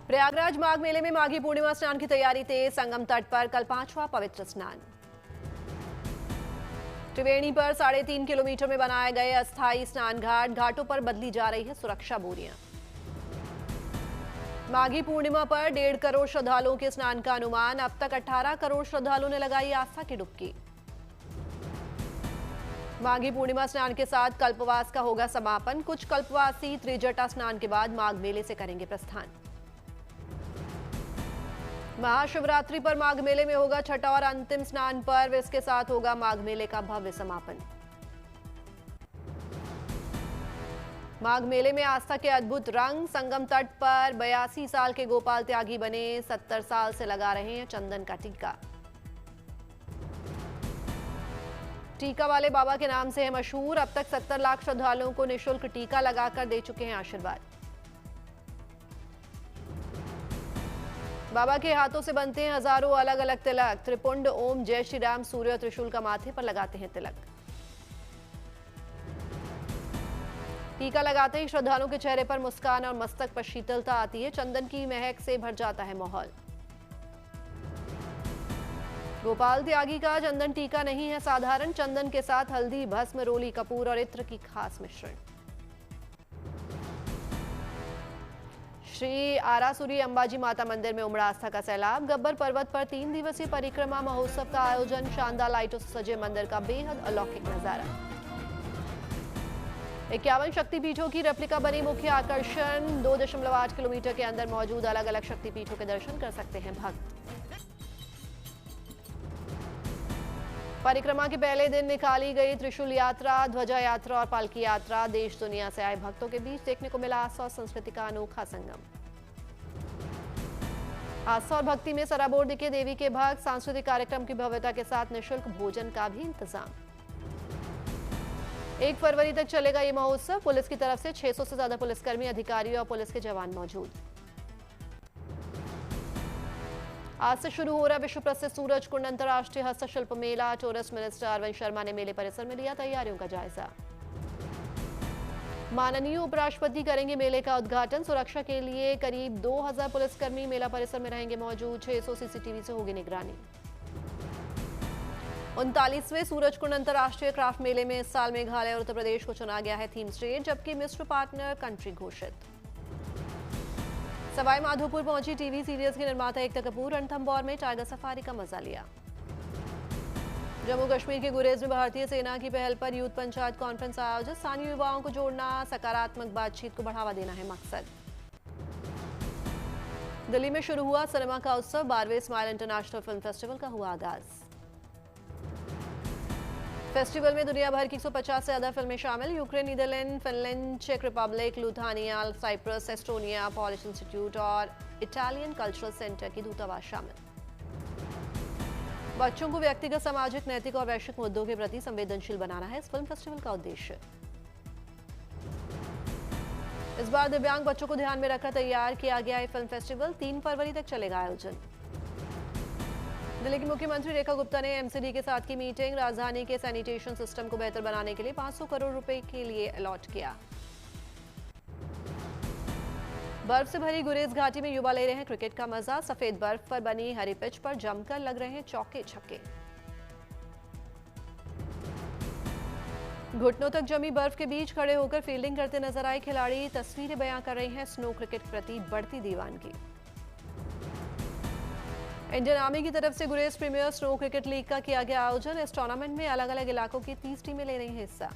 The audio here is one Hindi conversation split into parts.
प्रयागराज माघ मेले में माघी पूर्णिमा स्नान की तैयारी तेज। संगम तट पर कल 5वां पवित्र स्नान। त्रिवेणी पर 3.5 किलोमीटर में बनाए गए अस्थायी स्नान घाट। घाटों पर बदली जा रही है सुरक्षा बोरियां। माघी पूर्णिमा पर 1.5 करोड़ श्रद्धालुओं के स्नान का अनुमान। अब तक 18 करोड़ श्रद्धालुओं ने लगाई आस्था की डुबकी। माघी पूर्णिमा स्नान के साथ कल्पवास का होगा समापन। कुछ कल्पवासी त्रिजटा स्नान के बाद माघ मेले से करेंगे प्रस्थान। महाशिवरात्रि पर माघ मेले में होगा छठा और अंतिम स्नान पर्व। इसके साथ होगा माघ मेले का भव्य समापन। माघ मेले में आस्था के अद्भुत रंग। संगम तट पर 82 साल के गोपाल त्यागी बने। 70 साल से लगा रहे हैं चंदन का टीका। टीका वाले बाबा के नाम से है मशहूर। अब तक 70 लाख श्रद्धालुओं को निःशुल्क टीका लगाकर दे चुके हैं आशीर्वाद। बाबा के हाथों से बनते हैं हजारों अलग अलग तिलक। त्रिपुंड, ओम, जय श्री राम, सूर्य और त्रिशूल का माथे पर लगाते हैं तिलक। टीका लगाते ही श्रद्धालुओं के चेहरे पर मुस्कान और मस्तक पर शीतलता आती है। चंदन की महक से भर जाता है माहौल। गोपाल त्यागी का चंदन टीका नहीं है साधारण। चंदन के साथ हल्दी, भस्म, रोली, कपूर और इत्र की खास मिश्रण। श्री आरासुरी अंबाजी माता मंदिर में उमड़ा आस्था का सैलाब। गब्बर पर्वत पर 3 दिवसीय परिक्रमा महोत्सव का आयोजन। शानदार लाइटों से सजे मंदिर का बेहद अलौकिक नजारा। 51 शक्तिपीठों की रेप्लिका बनी मुख्य आकर्षण। 2.8 किलोमीटर के अंदर मौजूद अलग अलग शक्तिपीठों के दर्शन कर सकते हैं भक्त। परिक्रमा के पहले दिन निकाली गई त्रिशूल यात्रा, ध्वजा यात्रा और पालकी यात्रा। देश दुनिया से आए भक्तों के बीच देखने को मिला आस्था और संस्कृति का अनोखा संगम। आस्था और भक्ति में सराबोर दिखे देवी के भक्त। सांस्कृतिक कार्यक्रम की भव्यता के साथ निःशुल्क भोजन का भी इंतजाम। 1 फरवरी तक चलेगा ये महोत्सव। पुलिस की तरफ से 600 से ज्यादा पुलिसकर्मी, अधिकारी और पुलिस के जवान मौजूद। आज से शुरू हो रहा विश्व प्रसिद्ध सूरजकुंड अंतर्राष्ट्रीय हस्तशिल्प मेला। टूरिस्ट मिनिस्टर अरविंद शर्मा ने मेले परिसर में लिया तैयारियों का जायजा। माननीय उपराष्ट्रपति करेंगे मेले का उद्घाटन। सुरक्षा के लिए करीब 2000 पुलिसकर्मी मेला परिसर में रहेंगे मौजूद। 600 सीसीटीवी से होगी निगरानी। 39वें सूरजकुंड अंतर्राष्ट्रीय क्राफ्ट मेले में इस साल मेघालय और उत्तर प्रदेश को चुना गया है थीम स्टेट, जबकि मिस्र पार्टनर कंट्री घोषित। सवाई माधोपुर पहुंची टीवी सीरियल्स के निर्माता एकता कपूर। रणथंभौर में टाइगर सफारी का मजा लिया। जम्मू कश्मीर के गुरेज में भारतीय सेना की पहल पर यूथ पंचायत कॉन्फ्रेंस आयोजित। स्थानीय युवाओं को जोड़ना, सकारात्मक बातचीत को बढ़ावा देना है मकसद। दिल्ली में शुरू हुआ सिनेमा का उत्सव। 12वें स्माइल इंटरनेशनल फिल्म फेस्टिवल का हुआ आगाज। फेस्टिवल में दुनिया भर की 150 से ज्यादा फिल्में शामिल। यूक्रेन, नीदरलैंड, फिनलैंड, चेक Republic, Lithuania, Cyprus, Estonia, Polish Institute और इटालियन कल्चरल सेंटर की दूतावास शामिल। बच्चों को व्यक्तिगत, सामाजिक, नैतिक और वैश्विक मुद्दों के प्रति संवेदनशील बनाना है इस फिल्म फेस्टिवल का उद्देश्य। इस बार दिव्यांग बच्चों को ध्यान में रखकर तैयार किया गया है फिल्म फेस्टिवल। 3 फरवरी तक चलेगा आयोजन। दिल्ली की मुख्यमंत्री रेखा गुप्ता ने एमसीडी के साथ की मीटिंग। राजधानी के सैनिटेशन सिस्टम को बेहतर बनाने के लिए 500 करोड़ रुपए के लिए अलॉट किया। बर्फ से भरी गुरेज घाटी में युवा ले रहे हैं क्रिकेट का मजा। सफेद बर्फ पर बनी हरी पिच पर जमकर लग रहे हैं चौके छक्के। घुटनों तक जमी बर्फ के बीच खड़े होकर फील्डिंग करते नजर आए खिलाड़ी। तस्वीरें बयां कर रही हैं स्नो क्रिकेट के प्रति बढ़ती दीवानगी। इंडियन आर्मी की तरफ से गुरेज प्रीमियर स्नो क्रिकेट लीग का किया गया आयोजन। इस टूर्नामेंट में अलग अलग इलाकों की 30 टीमें ले रही हैं हिस्सा।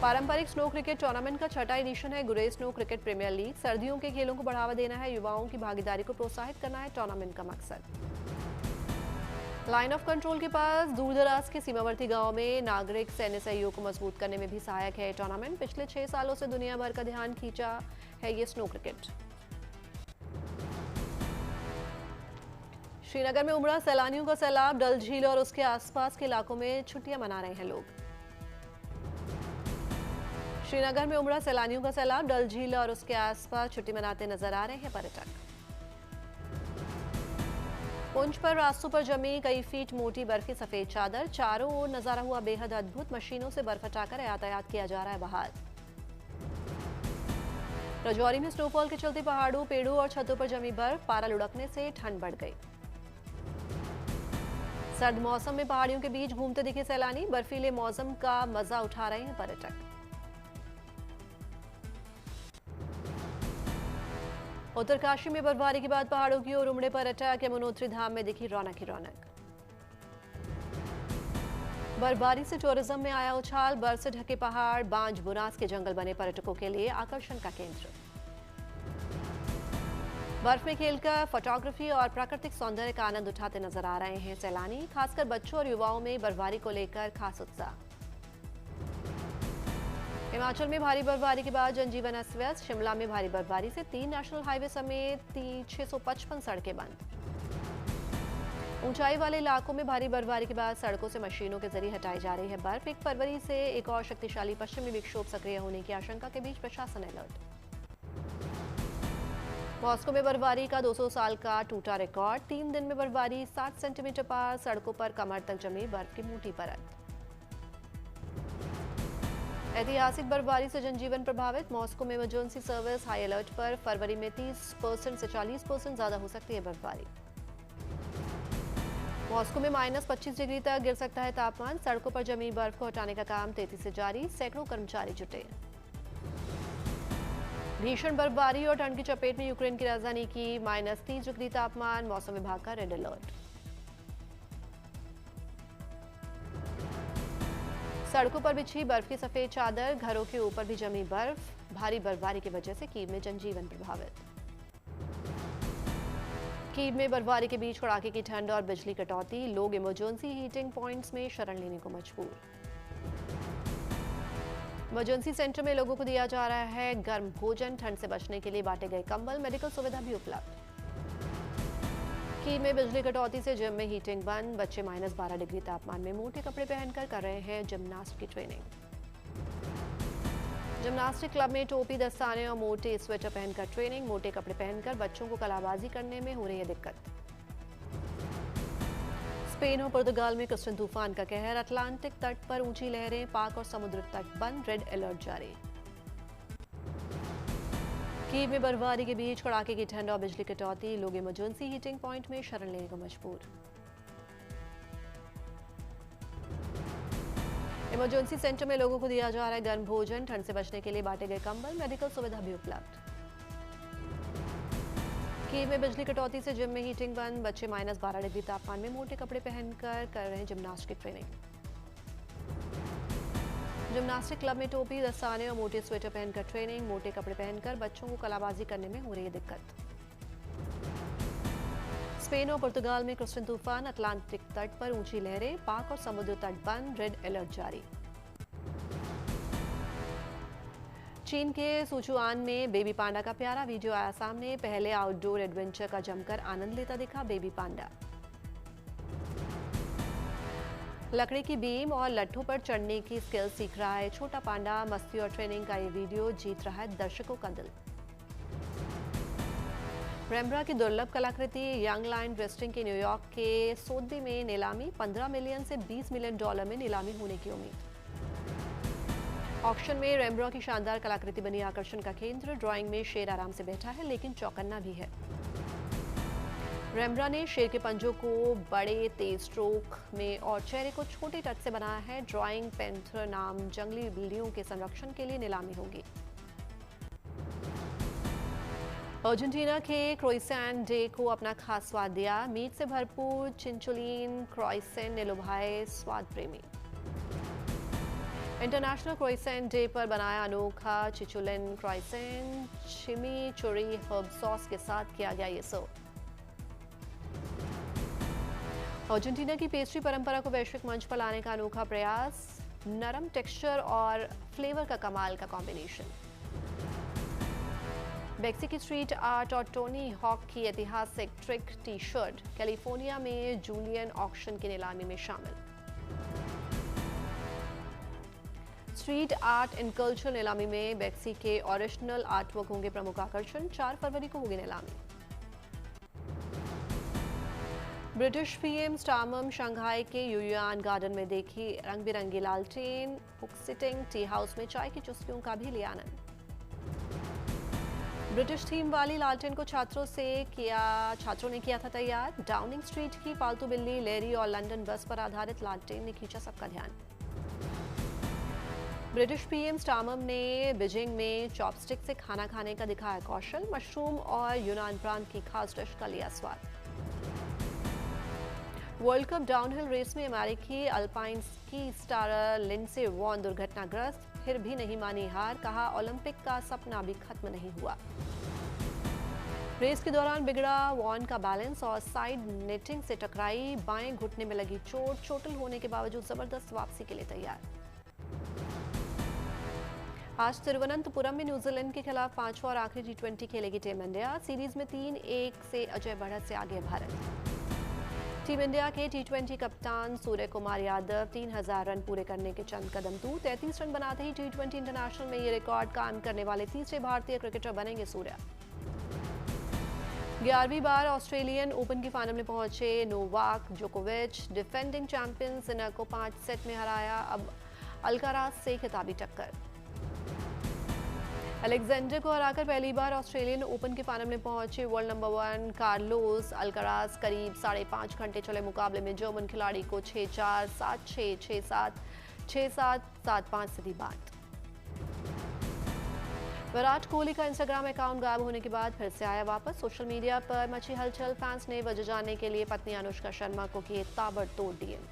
पारंपरिक स्नो क्रिकेट टूर्नामेंट का 6वां एडिशन है गुरेज स्नो क्रिकेट प्रीमियर लीग। सर्दियों के खेलों को बढ़ावा देना है, युवाओं की भागीदारी को प्रोत्साहित करना है टूर्नामेंट का मकसद। लाइन ऑफ कंट्रोल के पास दूर-दराज के सीमावर्ती गांव में नागरिक सैन्य सहयोग को मजबूत करने में भी सहायक है टूर्नामेंट। पिछले 6 सालों से दुनिया भर का ध्यान खींचा है ये स्नो क्रिकेट। श्रीनगर में उमड़ा सैलानियों का सैलाब। डल झील और उसके आसपास के इलाकों में छुट्टियां मना रहे हैं लोग। श्रीनगर में उमड़ा सैलानियों का सैलाब। डल झील और उसके आसपास छुट्टी मनाते नजर आ रहे हैं पर्यटक। पुंछ पर रास्तों पर जमी कई फीट मोटी बर्फ की सफेद चादर। चारों ओर नजारा हुआ बेहद अद्भुत। मशीनों से बर्फ हटाकर यातायात किया जा रहा है बहाल। राजौरी में स्नोफॉल के चलते पहाड़ों, पेड़ों और छतों पर जमी बर्फ, पारा लुढ़कने से ठंड बढ़ गई। सर्द मौसम में पहाड़ियों के बीच घूमते दिखे सैलानी, बर्फीले मौसम का मजा उठा रहे हैं पर्यटक। उत्तरकाशी में बर्फबारी के बाद पहाड़ों की ओर उमड़े पर्यटक, यमुनोत्री धाम में दिखी रौनक ही रौनक। बर्फबारी से टूरिज्म में आया उछाल, बर्फ से ढके पहाड़, बांज बुनास के जंगल बने पर्यटकों के लिए आकर्षण का केंद्र। बर्फ में खेलकर फोटोग्राफी और प्राकृतिक सौंदर्य का आनंद उठाते नजर आ रहे हैं सैलानी, खासकर बच्चों और युवाओं में बर्फबारी को लेकर खास उत्साह। हिमाचल में भारी बर्फबारी के बाद जनजीवन अस्त व्यस्त, शिमला में भारी बर्फबारी से 3 नेशनल हाईवे समेत 655 सड़कें बंद। ऊंचाई वाले इलाकों में भारी बर्फबारी के बाद सड़कों से मशीनों के जरिए हटाई जा रही है बर्फ। 1 फरवरी से एक और शक्तिशाली पश्चिमी विक्षोभ सक्रिय होने की आशंका के बीच प्रशासन अलर्ट। मॉस्को में बर्फबारी का 200 साल का टूटा रिकॉर्ड, 3 दिन में बर्फबारी 60 सेंटीमीटर पार, सड़कों पर कमर तक जमी बर्फ की मोटी परत। ऐतिहासिक बर्फबारी से जनजीवन प्रभावित, मॉस्को में इमरजेंसी सर्विस हाई अलर्ट पर, फरवरी में 30% से 40% ज्यादा हो सकती है बर्फबारी। मॉस्को में -25 डिग्री तक गिर सकता है तापमान, सड़कों पर जमी बर्फ को हटाने का काम तेजी से जारी, सैकड़ों कर्मचारी जुटे। भीषण बर्फबारी और ठंड की चपेट में यूक्रेन की राजधानी की, -30 डिग्री तापमान, मौसम विभाग का रेड अलर्ट। सड़कों पर बिछी बर्फ की सफेद चादर, घरों के ऊपर भी जमी बर्फ, भारी बर्फबारी की वजह से कीव में जनजीवन प्रभावित। कीव में बर्फबारी के बीच कड़ाके की ठंड और बिजली कटौती, लोग इमरजेंसी हीटिंग पॉइंट्स में शरण लेने को मजबूर। इमरजेंसी सेंटर में लोगों को दिया जा रहा है गर्म भोजन, ठंड से बचने के लिए बांटे गए कंबल, मेडिकल सुविधा भी उपलब्ध। कीव में बिजली कटौती से जिम में हीटिंग बंद, बच्चे -12 डिग्री तापमान में मोटे कपड़े पहनकर कर रहे हैं जिम्नास्ट की ट्रेनिंग। जिम्नास्टिक क्लब में टोपी, दस्ताने और मोटे स्वेटर पहनकर ट्रेनिंग, मोटे कपड़े पहनकर बच्चों को कलाबाजी करने में हो रही है दिक्कत। स्पेन और पुर्तगाल में क्रिस्टन तूफान का कहर, अटलांटिक तट पर ऊंची लहरें, पाक और समुद्र तट बंद, रेड अलर्ट जारी। कीव में बर्फबारी के बीच कड़ाके की ठंड और बिजली कटौती, लोग इमरजेंसी हीटिंग पॉइंट में शरण लेने को मजबूर। इमरजेंसी सेंटर में लोगों को दिया जा रहा है गर्म भोजन, ठंड से बचने के लिए बांटे गए कंबल, मेडिकल सुविधा भी उपलब्ध। कीव में बिजली कटौती से जिम में हीटिंग बंद, बच्चे -12 डिग्री तापमान में मोटे कपड़े पहनकर कर रहे हैं जिम्नास्ट की ट्रेनिंग। जिम्नास्टिक क्लब में टोपी, दस्ताने और मोटे स्वेटर पहनकर ट्रेनिंग, मोटे कपड़े पहनकर बच्चों को कलाबाजी करने में हो रही है दिक्कत। स्पेन और पुर्तगाल में क्रिस्टन तूफान, अटलांटिक तट पर ऊंची लहरें, पाक और समुद्र तट बंद, रेड अलर्ट जारी। चीन के सुचुआन में बेबी पांडा का प्यारा वीडियो आया सामने, पहले आउटडोर एडवेंचर का जमकर आनंद लेता दिखा बेबी पांडा। लकड़ी की बीम और लट्ठों पर चढ़ने की स्किल सीख रहा है छोटा पांडा, मस्ती और ट्रेनिंग का ये वीडियो जीत रहा है दर्शकों का दिल। रेम्ब्रा की दुर्लभ कलाकृति यंग लायन रेस्टिंग की न्यूयॉर्क के सोथबी में नीलामी, 15 मिलियन से 20 मिलियन डॉलर में नीलामी होने की उम्मीद। ऑक्शन में रेम्ब्रा की शानदार कलाकृति बनी आकर्षण का केंद्र, ड्राइंग में शेर आराम से बैठा है लेकिन चौकन्ना भी है। रेम्ब्रा ने शेर के पंजों को बड़े तेज स्ट्रोक में और चेहरे को छोटे टच से बनाया है। ड्राइंग पेंथर नाम जंगली बिल्लियों के संरक्षण के लिए नीलामी होगी। अर्जेंटीना के क्रोइसेंट डे को अपना खास स्वाद दिया, मीट से भरपूर चिंचोलिन क्रोइसेंट ने लुभाए स्वाद प्रेमी। इंटरनेशनल क्रोइसेंट डे पर बनाया अनोखा चिचुलिन क्रोइसेंट, चिमीचुरी हर्ब सॉस के साथ किया गया ये सर्व। अर्जेंटीना की पेस्ट्री परंपरा को वैश्विक मंच पर लाने का अनोखा प्रयास, नरम टेक्सचर और फ्लेवर का कमाल का कॉम्बिनेशन। बेक्सी की स्ट्रीट आर्ट और टोनी हॉक की ऐतिहासिक ट्रिक टी शर्ट कैलिफोर्निया में जूलियन ऑक्शन की नीलामी में शामिल। स्ट्रीट आर्ट एंड कल्चर नीलामी में बेक्सी के ओरिजिनल आर्टवर्क होंगे प्रमुख आकर्षण। 4 फरवरी को होगी नीलामी। ब्रिटिश पीएम स्टारमम शंघाई के युयुआन गार्डन में देखी रंग बिरंगी लालटेन, सिटिंग टी हाउस में चाय की चुस्कियों का भी लिया आनंद। ब्रिटिश थीम वाली लालटेन को छात्रों ने किया था तैयार। डाउनिंग स्ट्रीट की पालतू बिल्ली लेरी और लंदन बस पर आधारित लालटेन ने खींचा सबका ध्यान। ब्रिटिश पीएम स्टार्मर ने बीजिंग में चॉपस्टिक से खाना खाने का दिखाया कौशल। मशरूम और यूनान प्रांत की खास डिश का लिया स्वाद। वर्ल्ड कप डाउनहिल रेस में अमेरिकी alpine ski star Lindsey Vonn दुर्घटनाग्रस्त, फिर भी नहीं मानी हार। कहा ओलंपिक का सपना भी खत्म नहीं हुआ। रेस के दौरान बिगड़ा वॉन का बैलेंस और साइड नेटिंग से टकराई। बाएं घुटने में लगी चोट। चोटिल होने के बावजूद जबरदस्त वापसी के लिए तैयार। आज तिरुवनंतपुरम में न्यूजीलैंड के खिलाफ 5वां और आखिरी T20 खेलेगी टीम इंडिया। सीरीज में 3-1 से अजय बढ़त से आगे भारत। टीम इंडिया के T20 कप्तान सूर्य कुमार यादव 3000 रन पूरे करने के चंद कदम दूर। 33 रन बनाते ही T20 इंटरनेशनल में ये रिकॉर्ड कायम करने वाले तीसरे भारतीय क्रिकेटर बनेंगे सूर्य। 11वीं बार ऑस्ट्रेलियन ओपन की फाइनल में पहुंचे नोवाक जोकोविच। डिफेंडिंग चैंपियन सिनर को 5 सेट में हराया। अब अल्काराज से खिताबी टक्कर। अलेक्जेंडर को हराकर पहली बार ऑस्ट्रेलियन ओपन के फाइनल में पहुंचे वर्ल्ड नंबर 1 कार्लोस अल्काराज। करीब 5.5 घंटे चले मुकाबले में जर्मन खिलाड़ी को 6-4, 7-6, 6-7, 6-7, 7-5 से दी बात। विराट कोहली का इंस्टाग्राम अकाउंट गायब होने के बाद फिर से आया वापस। सोशल मीडिया पर मची हलचल। फैंस ने वजह जानने के लिए पत्नी अनुष्का शर्मा को किए ताबड़तोड़ डीएम।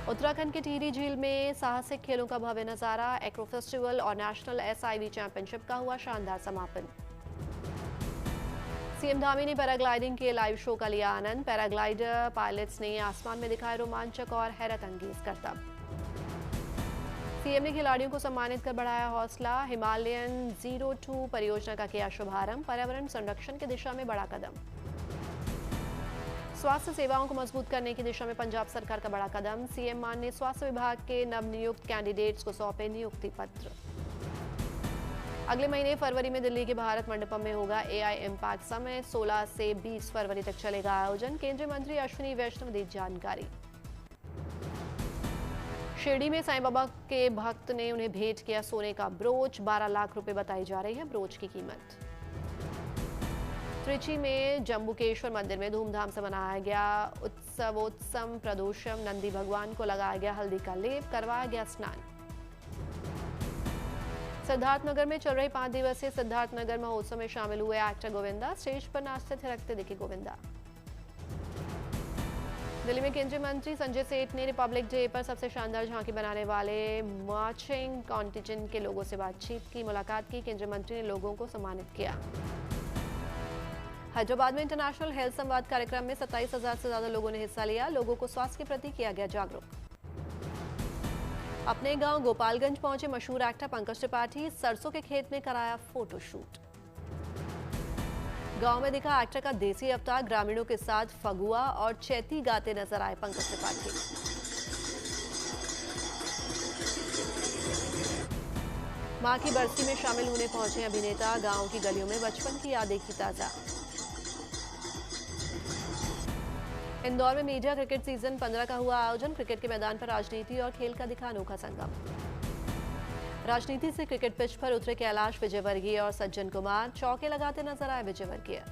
उत्तराखंड के टिहरी झील में साहसिक खेलों का भव्य नजारा। एक्रो फेस्टिवल और नेशनल SIV चैंपियनशिप का हुआ शानदार समापन। सीएम धामी ने पैराग्लाइडिंग के लाइव शो का लिया आनंद। पैराग्लाइडर पायलट्स ने आसमान में दिखाए रोमांचक और हैरत अंगेज करतब। सीएम ने खिलाड़ियों को सम्मानित कर बढ़ाया हौसला। हिमालयन 02 परियोजना का किया शुभारंभ। पर्यावरण संरक्षण की दिशा में बड़ा कदम। स्वास्थ्य सेवाओं को मजबूत करने की दिशा में पंजाब सरकार का बड़ा कदम। सीएम मान ने स्वास्थ्य विभाग के नवनियुक्त कैंडिडेट्स को सौंपे नियुक्ति पत्र। अगले महीने फरवरी में दिल्ली के भारत मंडपम में होगा AI इम्पैक्ट समिट। 16 से 20 फरवरी तक चलेगा आयोजन। केंद्रीय मंत्री अश्विनी वैष्णव दी जानकारी। शिरडी में साईं बाबा के भक्त ने उन्हें भेंट किया सोने का ब्रोच। 12 लाख रुपए बताई जा रही है ब्रोच की कीमत। त्रिची में जम्बुकेश्वर मंदिर में धूमधाम से मनाया गया उत्सवोत्सव प्रदोषम। नंदी भगवान को लगाया गया हल्दी का लेप। करवाया गया स्नान। सिद्धार्थनगर में चल रहे 5 दिवसीय सिद्धार्थनगर महोत्सव में शामिल हुए एक्टर गोविंदा। स्टेज पर नाचते थिरकते दिखे गोविंदा। दिल्ली में केंद्रीय मंत्री संजय सेठ ने रिपब्लिक डे पर सबसे शानदार झांकी बनाने वाले मार्चिंग कॉन्टिजेंट के लोगों से बातचीत की। मुलाकात की। केंद्रीय मंत्री ने लोगों को सम्मानित किया। हैदराबाद में इंटरनेशनल हेल्थ संवाद कार्यक्रम में 27,000 से ज्यादा लोगों ने हिस्सा लिया। लोगों को स्वास्थ्य के प्रति किया गया जागरूक। अपने गांव गोपालगंज पहुंचे मशहूर एक्टर पंकज त्रिपाठी। सरसों के खेत में कराया फोटोशूट। गांव में दिखा एक्टर का देसी अवतार। ग्रामीणों के साथ फगुआ और चैती गाते नजर आए पंकज त्रिपाठी। मां की बरसी में शामिल होने पहुंचे अभिनेता। गांव की गलियों में बचपन की यादें की ताजा। इंदौर में मीडिया क्रिकेट सीजन 15 का हुआ आयोजन। क्रिकेट के मैदान पर राजनीति और खेल का दिखा अनोखा संगम। राजनीति से क्रिकेट पिच पर उतरे कैलाश विजयवर्गीय और सज्जन कुमार। चौके लगाते नजर आए विजयवर्गीय।